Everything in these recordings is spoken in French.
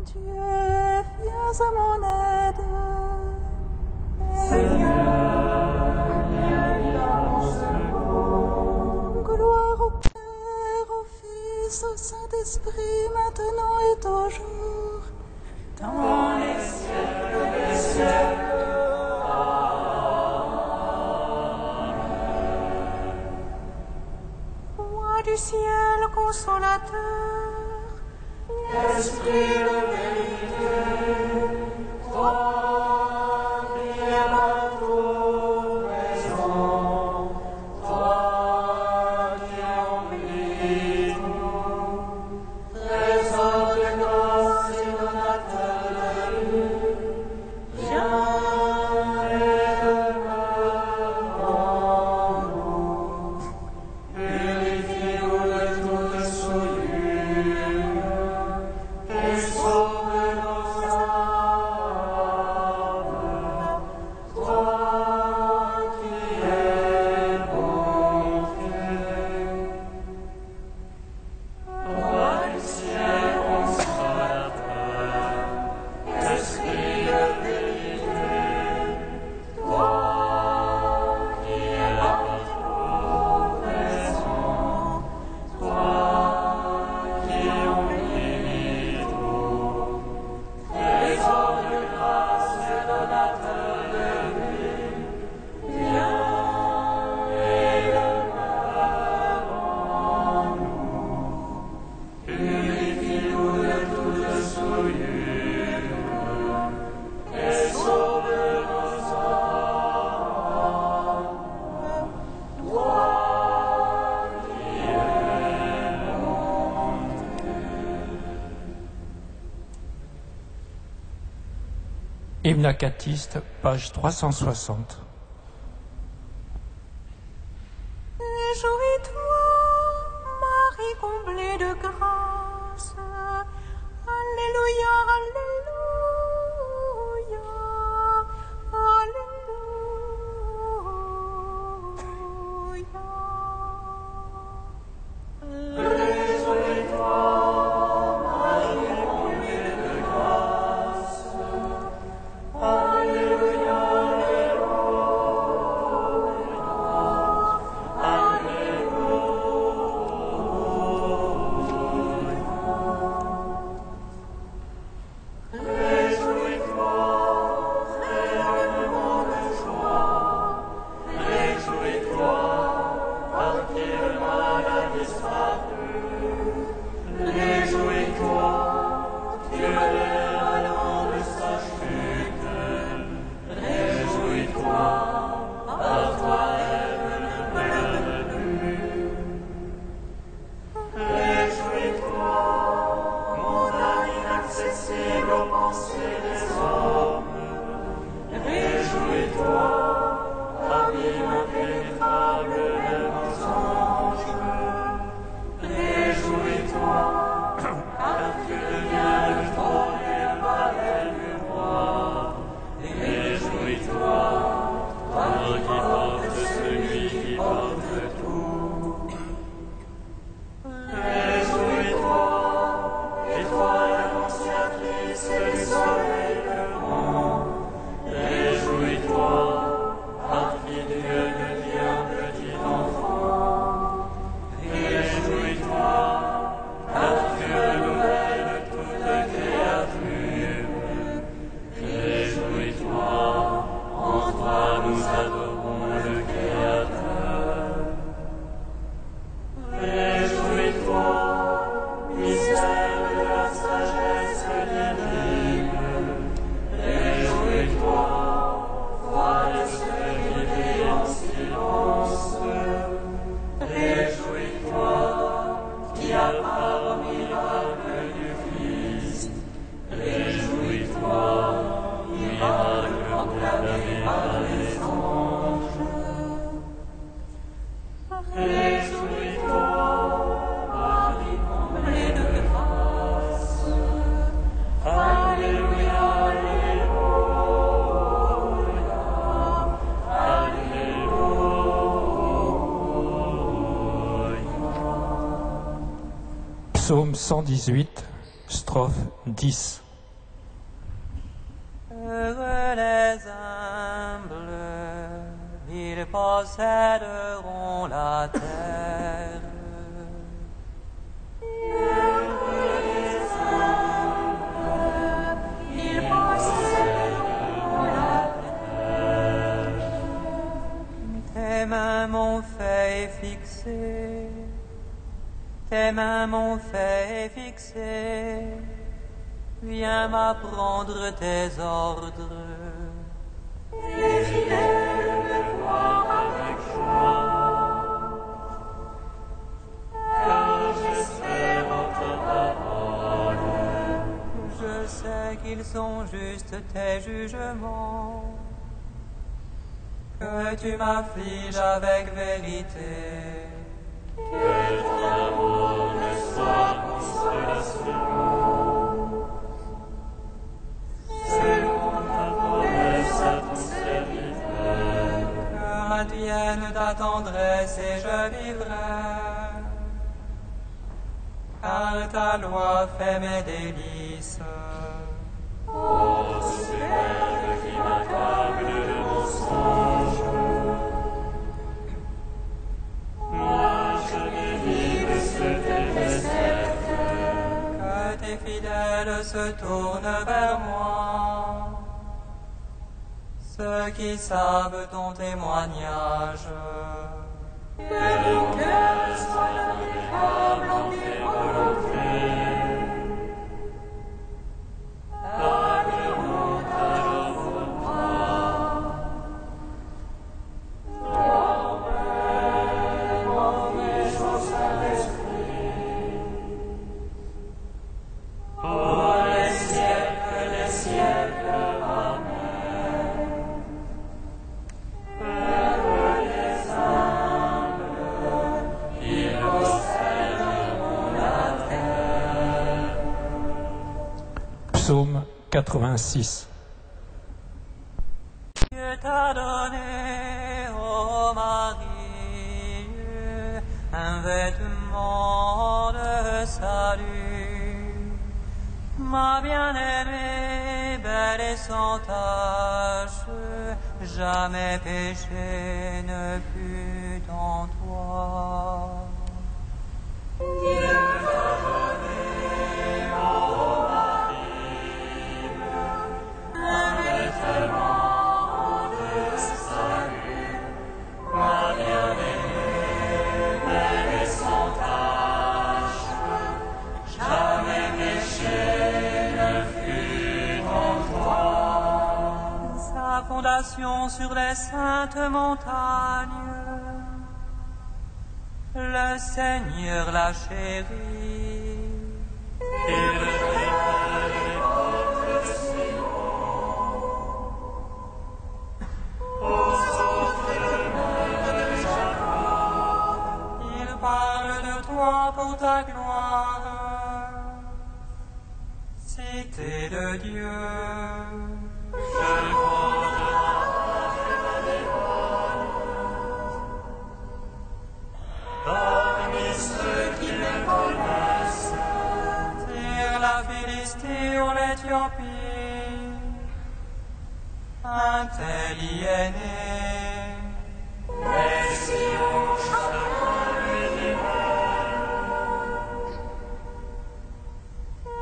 Dieu, viens à mon aide. Seigneur, viens à mon secours. Gloire au Père, au Fils, au Saint-Esprit, maintenant et toujours. Dans les siècles des siècles. Roi du ciel consolateur, Esprit de vérité, toi qui es partout présent, toi qui emplies tout, trésor de grâce et donateur de vie, viens et demeure en nous, purifie-nous de toute souillure, et sauve nos âmes, toi qui es bonté. Roi du ciel consolateur, Esprit de vérité, toi qui es partout présent, toi qui emplies tout, trésor de grâce et donateur de vie, viens et demeure en nous, purifie-nous de toute souillure, et sauve nos âmes, toi qui es bonté. Hymne acatiste, page 360. réjouis-toi, Marie comblée de grâce. Alléluia, Alléluia, Alléluia. Réjouis-toi, Marie comblée de grâce. Alléluia, réjouis-toi, rayonnement de joie. Réjouis-toi, par qui le mal a disparu. Réjouis-toi, Dieu est allant de sa chute. Réjouis-toi, par toi Ève ne pleure plus. Réjouis-toi, montagne inaccessible aux pensées des hommes. Réjouis-toi, abîme impénétrable de nos anges. Réjouis-toi, car tu deviens le trône et le palais du roi. Réjouis-toi, toi qui portes celui qui porte tout. Réjouis-toi, étoile annonciatrice du soleil levant. Réjouis-toi, par qui Dieu devient petit enfant. Réjouis-toi, car tu renouvelles toute créature. Réjouis-toi, en toi nous adorons le Créateur. Réjouis-toi, mystère de la sagesse divine. Réjouis-toi, foi de ceux qui vivent en silence. Réjouis-toi, qui as par miracle du Christ. Réjouis-toi, miracle proclamé par les anges. Réjouis-toi, Marie comblée de grâce. Alléluia, Alléluia, Alléluia. Psaume 118, strophe 10. Heureux les humbles, ils posséderont la terre. Heureux les humbles, ils posséderont la terre. Tes mains m'ont fait fixer, tes mains m'ont fait fixer. Viens m'apprendre tes ordres. Les fidèles me voient avec joie, car j'espère en ta parole. Je sais qu'ils sont justes tes jugements, que tu m'affliges avec vérité. Que ton amour me soit consolation. Selon ta promesse à ton serviteur. Que advienne ta tendresse et je vivrai, car ta loi fait mes délices. Ô superbe qui m'accable de mensonges, moi je médite sur tes préceptes. Que tes fidèles se tournent vers moi, ceux qui savent ton témoignage. Que mon cœur soit impeccable en tes volontés. Parle-moi alors pour moi. Toi-même, enrichis au Saint-Esprit. Pour les siècles, Amen. Heureux les humbles, ils posséderont la terre. Psaume 86. Dieu t'a donné, ô Marie, un vêtement de salut. Ma bien-aimée, belle et sans tache, jamais péché ne fut en toi. Dieu t'a donné, ô Marie, un vêtement de salut. Ma bien-aimée, belle et sans tache, jamais péché ne fut en toi. Sa fondation sur les saintes montagnes, le Seigneur l'a chérie. Il répare les portes de Sion. Aux orphelins de Jacob, Il parle de toi pour ta gloire, cité de Dieu. je parmi ceux qui me connaissent, Tire la Philistie ou l'Éthiopie, un tel y est né. les Sion chacun l'univers.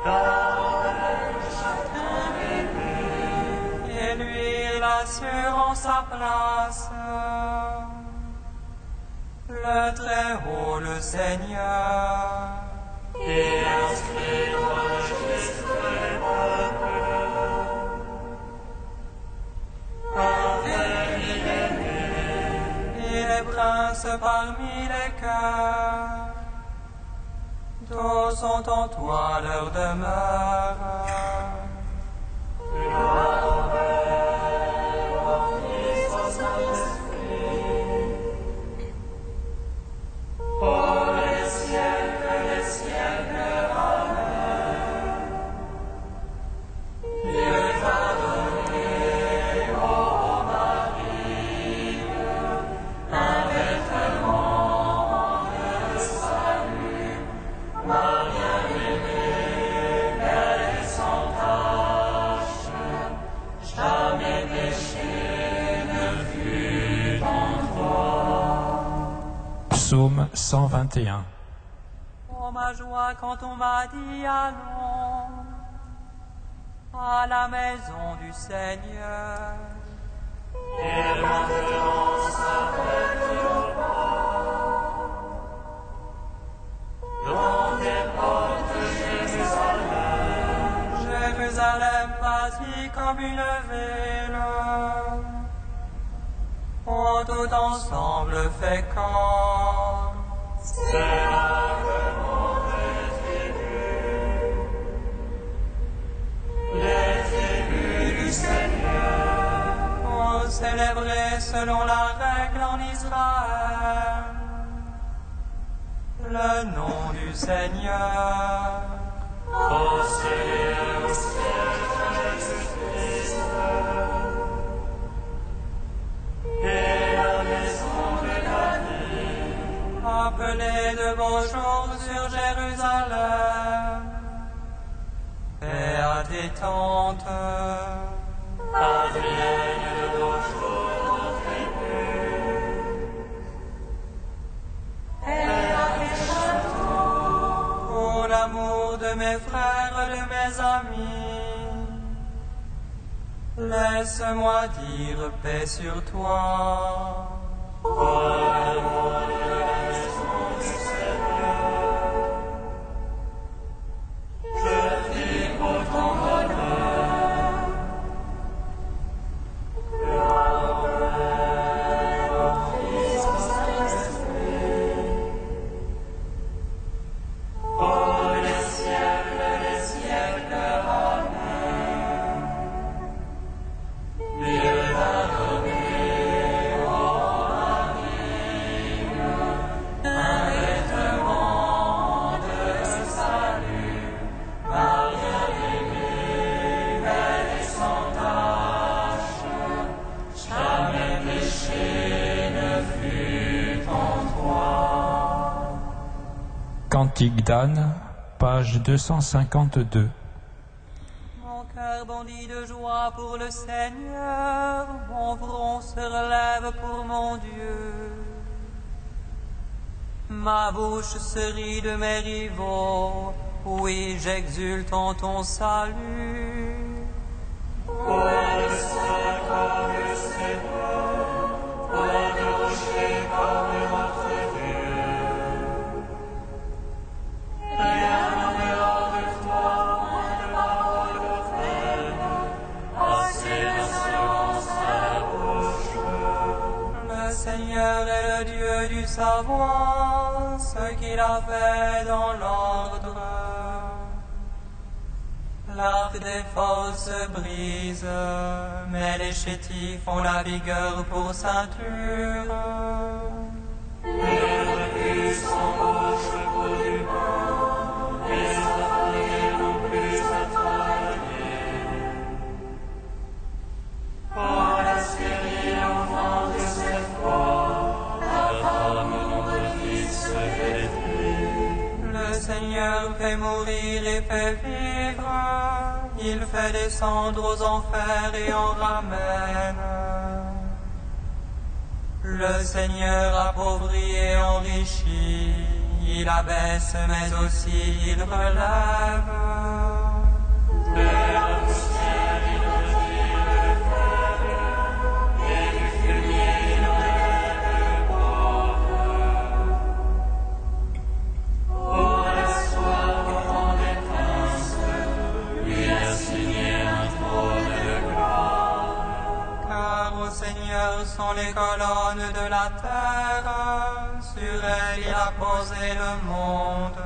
Dans chacun bébé, Et lui il assure en sa place, le Très-Haut, le Seigneur. et inscrit dans le registre des peuples. Avec il est né, Il est prince parmi les cœurs, tous sont en toi leur demeure. gloire au Père, au Fils, au Saint-Esprit. Pour les siècles, Amen. Dieu t'a donné, ô Marie, un vêtement de salut. Ma bien-aimée, belle et sans tache, Psaume 121. Oh ma joie quand on m'a dit allons à la maison du Seigneur. Et maintenant s'appelle au pas dans tes portes, Jérusalem. Jérusalem bâtie comme une ville, on tout ensemble fécond. C'est là que montent les élus du Seigneur. On célébrait selon la règle en Israël le nom du Seigneur. Ô Seigneur, Jésus-Christ, et la maison de David. Appelez de beaux jours sur Jérusalem, et à tes tentes. Advienne de beaux jours dans tes murs, et à tes châteaux. Pour l'amour de mes frères, de mes amis, laisse-moi dire paix sur toi. Pour l'amour de la maison du Seigneur, je dis pour ton bonheur. Cantique d'Anne, page 252. Mon cœur bondit de joie pour le Seigneur, mon front se relève pour mon Dieu. Ma bouche se rit de mes rivaux, oui, j'exulte en ton salut. Pour le ciel comme le Seigneur, pour le rocher comme notre Dieu. Rien en dehors de toi, point de parole vaine, assez de silence à la bouche. Le Seigneur est le Dieu du savoir, ce qu'il a fait dans l'ordre. L'arc des forces se brise, mais les chétifs ont la vigueur pour ceinture. Et depuis son bouche pour du pain, les affamés n'ont plus à travailler. Oh, la stérile enfant de cette foi, la femme dont le fils se détruit. Le Seigneur fait mourir et fait vivre, il fait descendre aux enfers et en ramène. Le Seigneur appauvrit et enrichit, il abaisse mais aussi il relève. De la poussière il retire le faible, et du fumier il relève le pauvre. Oh, laisse-toi en des princes, lui assigner un trône de gloire. Car au Seigneur sont les colonnes de la terre, sur elles il a posé le monde.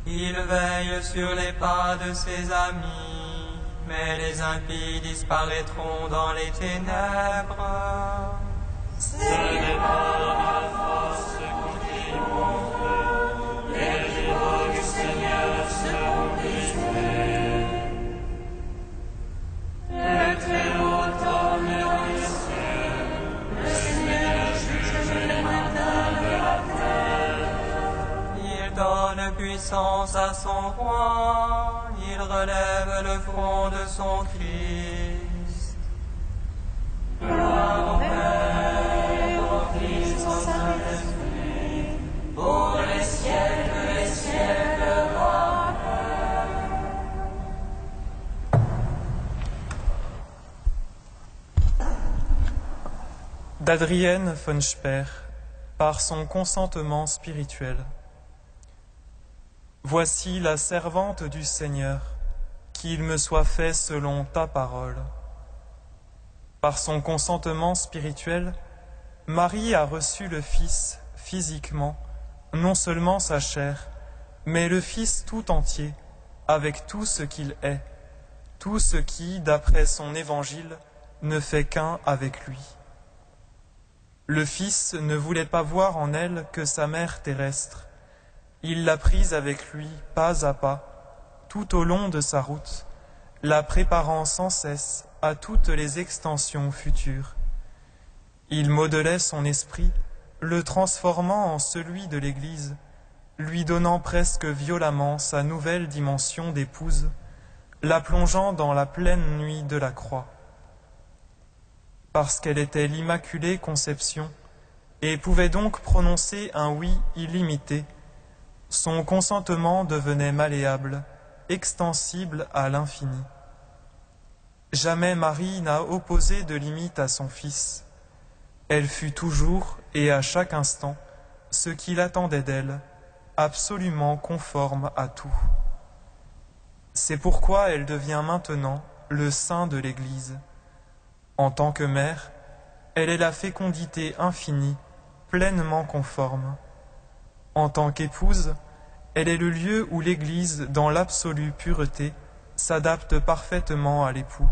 Il veille sur les pas de ses amis, mais les impies disparaîtront dans les ténèbres. Ce n'est pas dans la force qu'on triomphe, les rivaux du Seigneur seront brisés. Le Très-Haut tourne dans les cieux, le Seigneur juge les matins de la terre. Il donne puissance à son roi, il relève le front de son Christ. Gloire au Père, au Fils, au d'Adrienne von Speer, par son consentement spirituel. Voici la servante du Seigneur, qu'il me soit fait selon ta parole. Par son consentement spirituel, Marie a reçu le Fils physiquement, non seulement sa chair, mais le Fils tout entier, avec tout ce qu'il est, tout ce qui, d'après son évangile, ne fait qu'un avec lui. Le Fils ne voulait pas voir en elle que sa mère terrestre. Il l'a prise avec lui, pas à pas, tout au long de sa route, la préparant sans cesse à toutes les extensions futures. Il modelait son esprit, le transformant en celui de l'Église, lui donnant presque violemment sa nouvelle dimension d'épouse, la plongeant dans la pleine nuit de la croix. Parce qu'elle était l'Immaculée Conception et pouvait donc prononcer un oui illimité, son consentement devenait malléable, extensible à l'infini. Jamais Marie n'a opposé de limite à son Fils. Elle fut toujours et à chaque instant ce qu'il attendait d'elle, absolument conforme à tout. C'est pourquoi elle devient maintenant le sein de l'Église. En tant que mère, elle est la fécondité infinie, pleinement conforme. En tant qu'épouse, elle est le lieu où l'Église, dans l'absolue pureté, s'adapte parfaitement à l'époux.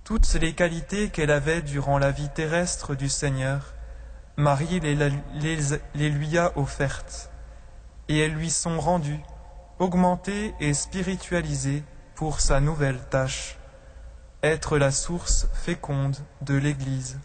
Toutes les qualités qu'elle avait durant la vie terrestre du Seigneur, Marie les lui a offertes, et elles lui sont rendues, augmentées et spiritualisées pour sa nouvelle tâche, être la source féconde de l'Église.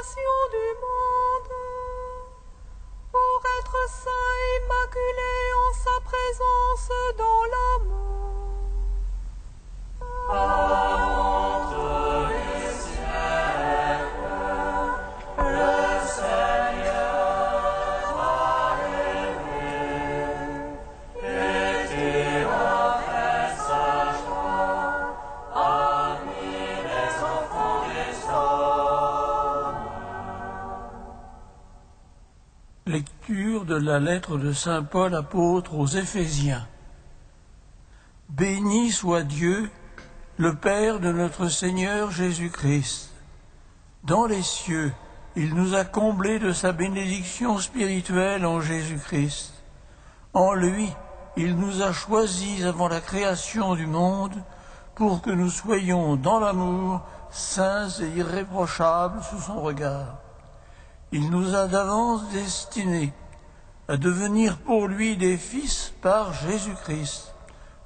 fondation du monde, pour être saint et immaculé en sa présence dans l'amour. Entre les siècles, le Seigneur a aimé, et il a fait sa joie parmi les enfants des hommes. Lecture de la lettre de saint Paul apôtre aux Éphésiens. Béni soit Dieu, le Père de notre Seigneur Jésus-Christ. Dans les cieux, il nous a comblés de sa bénédiction spirituelle en Jésus-Christ. En lui, il nous a choisis avant la création du monde pour que nous soyons dans l'amour, saints et irréprochables sous son regard. Il nous a d'avance destinés à devenir pour lui des fils par Jésus-Christ.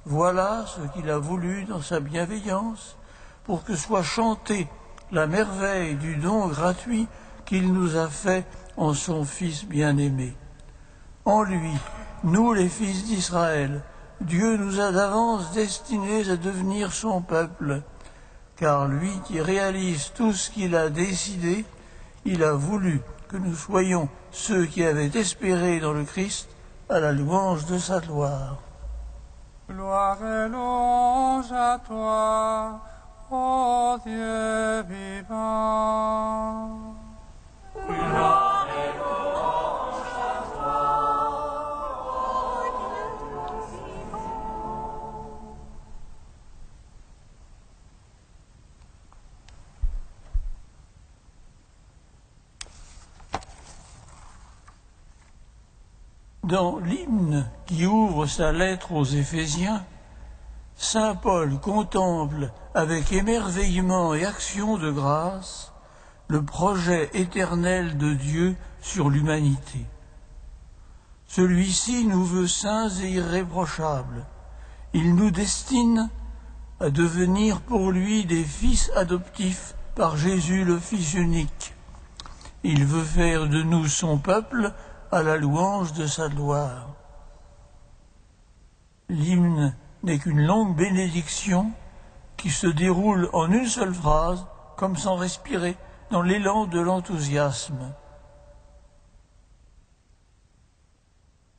Voilà ce qu'il a voulu dans sa bienveillance, pour que soit chantée la merveille du don gratuit qu'il nous a fait en son Fils bien-aimé. En lui, nous les fils d'Israël, Dieu nous a d'avance destinés à devenir son peuple, car lui qui réalise tout ce qu'il a décidé, il a voulu que nous soyons ceux qui avaient espéré dans le Christ à la louange de sa gloire. Gloire et louange à toi, ô Dieu vivant. Gloire et louange à toi, ô Dieu vivant. Dans l'hymne qui ouvre sa lettre aux Éphésiens, saint Paul contemple avec émerveillement et action de grâce le projet éternel de Dieu sur l'humanité. Celui-ci nous veut saints et irréprochables. Il nous destine à devenir pour lui des fils adoptifs par Jésus le Fils unique. Il veut faire de nous son peuple à la louange de sa gloire. L'hymne n'est qu'une longue bénédiction qui se déroule en une seule phrase, comme sans respirer, dans l'élan de l'enthousiasme.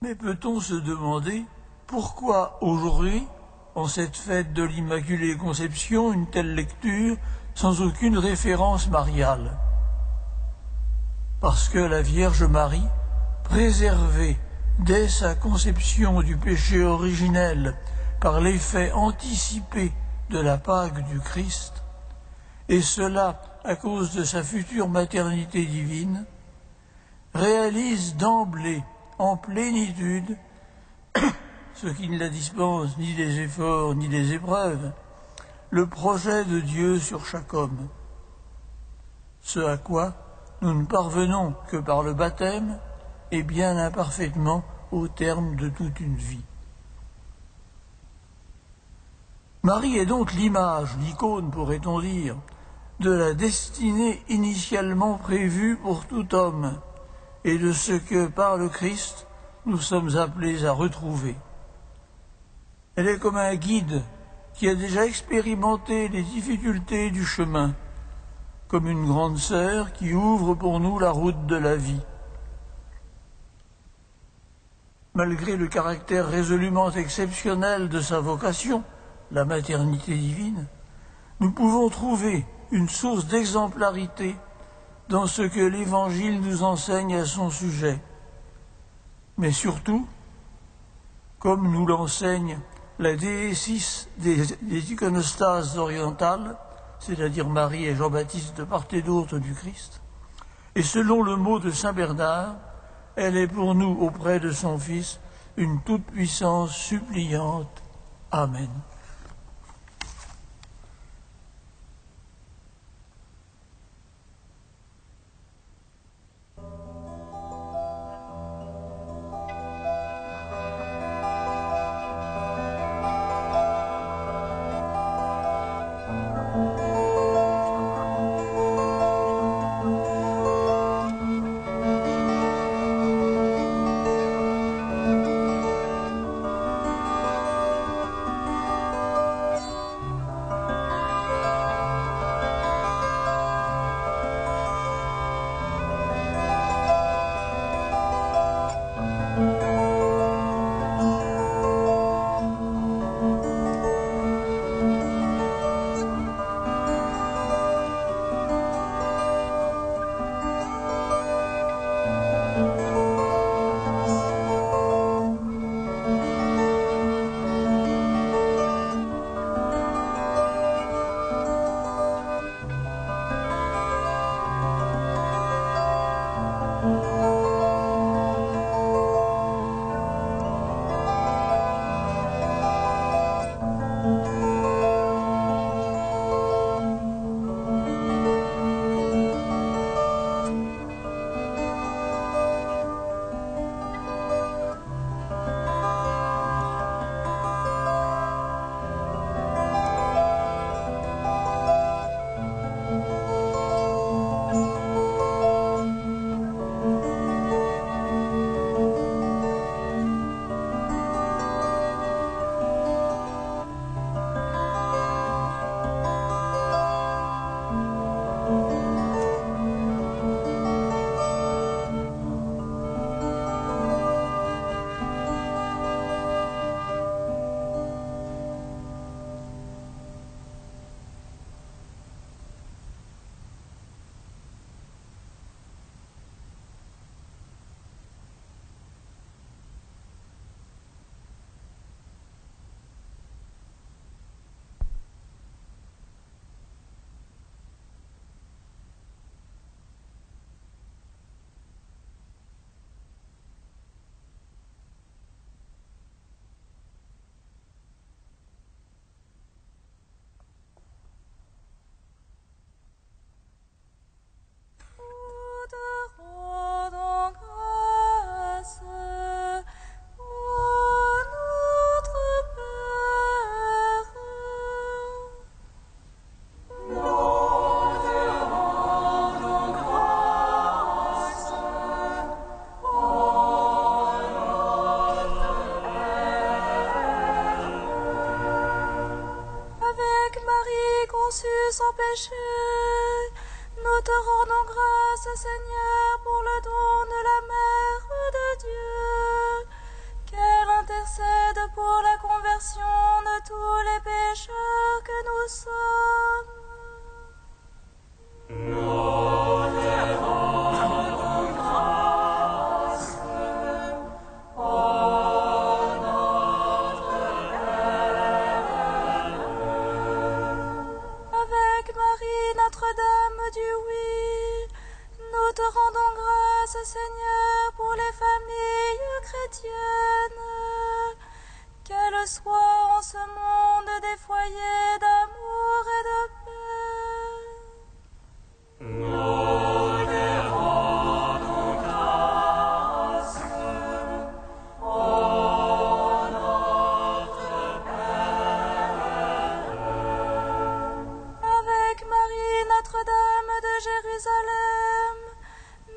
Mais peut-on se demander pourquoi aujourd'hui, en cette fête de l'Immaculée Conception, une telle lecture sans aucune référence mariale? Parce que la Vierge Marie, préservée dès sa conception du péché originel par l'effet anticipé de la Pâque du Christ, et cela à cause de sa future maternité divine, réalise d'emblée, en plénitude, ce qui ne la dispense ni des efforts ni des épreuves, le projet de Dieu sur chaque homme. Ce à quoi nous ne parvenons que par le baptême, et bien imparfaitement au terme de toute une vie. Marie est donc l'image, l'icône, pourrait-on dire, de la destinée initialement prévue pour tout homme, et de ce que, par le Christ, nous sommes appelés à retrouver. Elle est comme un guide qui a déjà expérimenté les difficultés du chemin, comme une grande sœur qui ouvre pour nous la route de la vie. Malgré le caractère résolument exceptionnel de sa vocation, la maternité divine, nous pouvons trouver une source d'exemplarité dans ce que l'Évangile nous enseigne à son sujet. Mais surtout, comme nous l'enseigne la déécis des iconostases orientales, c'est-à-dire Marie et Jean-Baptiste de part et d'autre du Christ, et selon le mot de saint Bernard, elle est pour nous, auprès de son Fils, une toute-puissance suppliante. Amen. te rendons grâce, Seigneur, pour le don de la Mère de Dieu, qu'elle intercède pour la conversion de tous les pécheurs que nous sommes. Avec Marie, Notre-Dame du Oui, nous te rendons grâce, Seigneur, pour les familles chrétiennes, qu'elles soient en ce monde des foyers d'amour et de paix. Avec Marie, Notre-Dame de Jérusalem,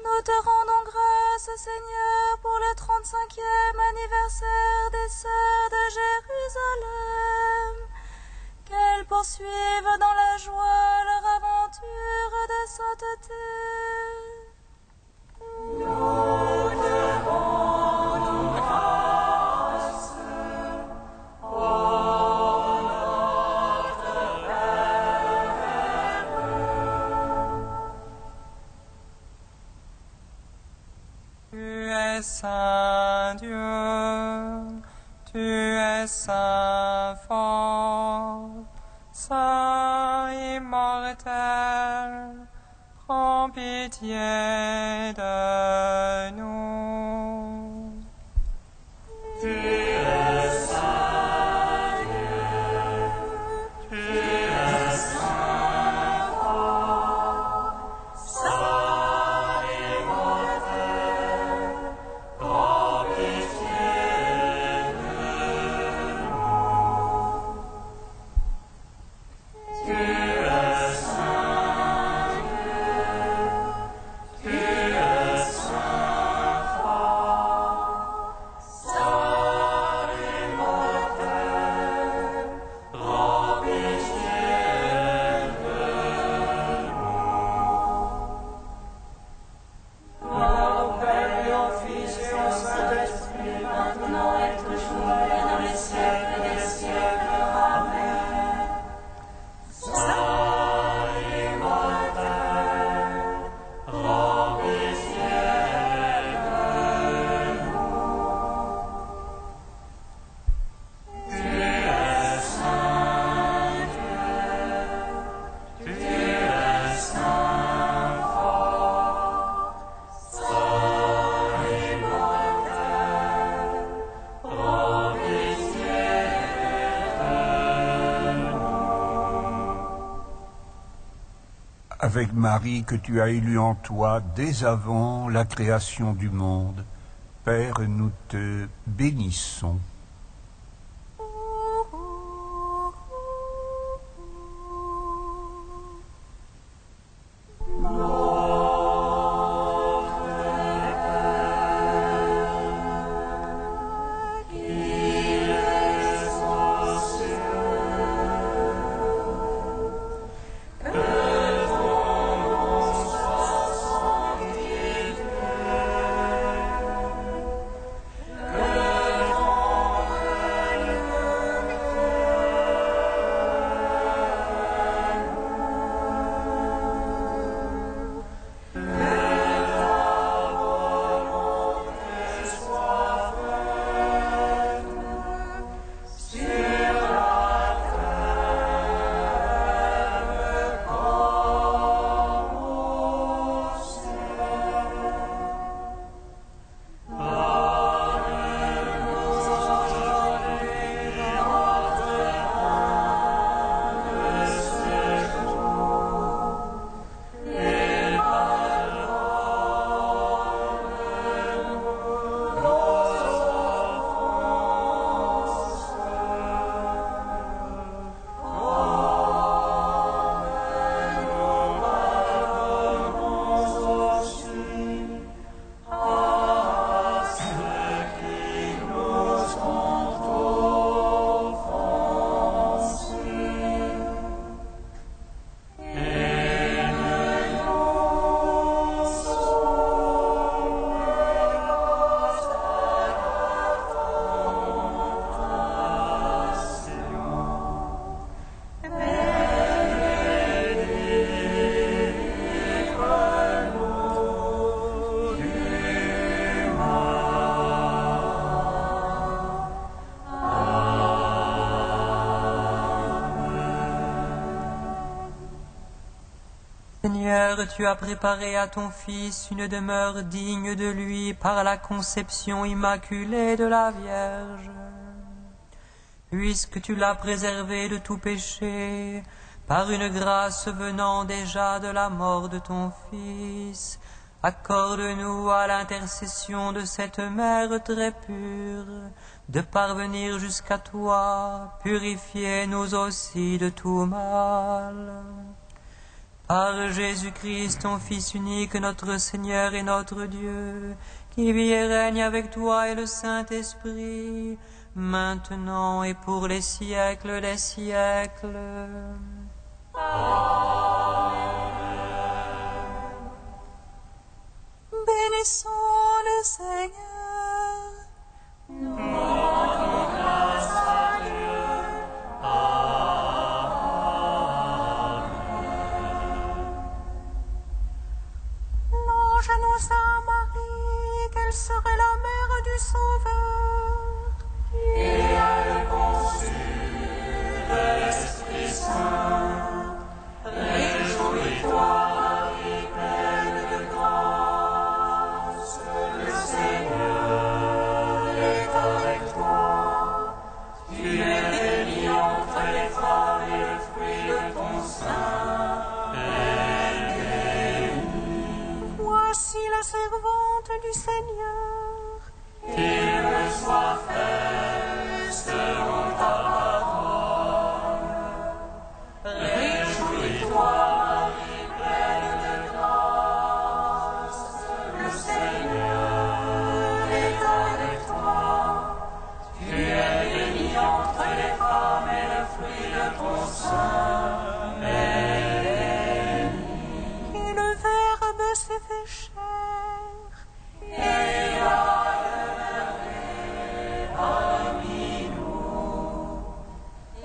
nous te rendons grâce, Seigneur, pour le 35e anniversaire des Sœurs de Jérusalem, qu'elles poursuivent dans la joie leur aventure de sainteté. Tu es saint Dieu, tu es saint fort, saint immortel, prends pitié de nous. Tu es saint Dieu, tu es saint fort, saint immortel, prends pitié de nous. Tu es saint Dieu, tu es saint fort, saint immortel, prends pitié de nous. Gloire au Père et au Fils et au Saint-Esprit, maintenant et toujours et dans les siècles des siècles. Amen. Saint immortel, prends pitié de nous. Tu es saint Dieu, tu es saint fort, saint immortel, prends pitié de nous. Avec Marie que tu as élue en toi dès avant la création du monde, Père, nous te bénissons. Que ton Seigneur, tu as préparé à ton Fils une demeure digne de lui par la conception immaculée de la Vierge. Puisque tu l'as préservé de tout péché, par une grâce venant déjà de la mort de ton Fils, accorde-nous à l'intercession de cette Mère très pure, de parvenir jusqu'à toi, purifier nous aussi de tout mal. Par Jésus-Christ, ton Fils unique, notre Seigneur et notre Dieu, qui vit et règne avec toi et le Saint-Esprit, maintenant et pour les siècles des siècles. Bénissons le Seigneur. Nous rendons grâce à Dieu. L'ange annonça à Marie qu'elle serait la mère du Sauveur. Et elle conçut de l'Esprit Saint. Réjouis-toi, Marie, pleine de grâce, le Seigneur est avec toi. Tu es bénie entre les femmes et le fruit de ton sein est béni. Voici la servante du Seigneur. Qu'il me soit fait selon ta parole. Réjouis-toi, Marie, pleine de grâce, le Seigneur est avec toi. Tu es bénie entre les femmes et le fruit de ton sein est béni. Et le Verbe s'est fait chair. Et il a demeuré parmi nous.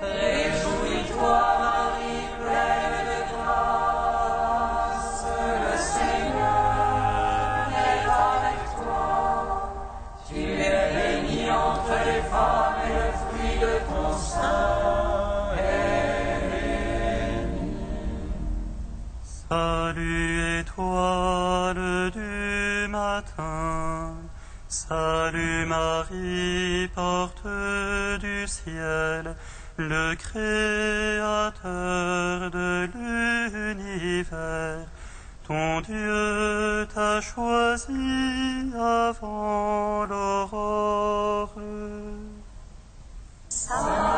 Réjouis-toi, Marie, pleine de grâce, le Seigneur est avec toi. Tu es bénie entre les femmes et le fruit de ton sein est béni. Salut étoile du matin, salut Marie, porte du ciel, le Créateur de l'univers. Ton Dieu t'a choisi avant l'aurore. Salut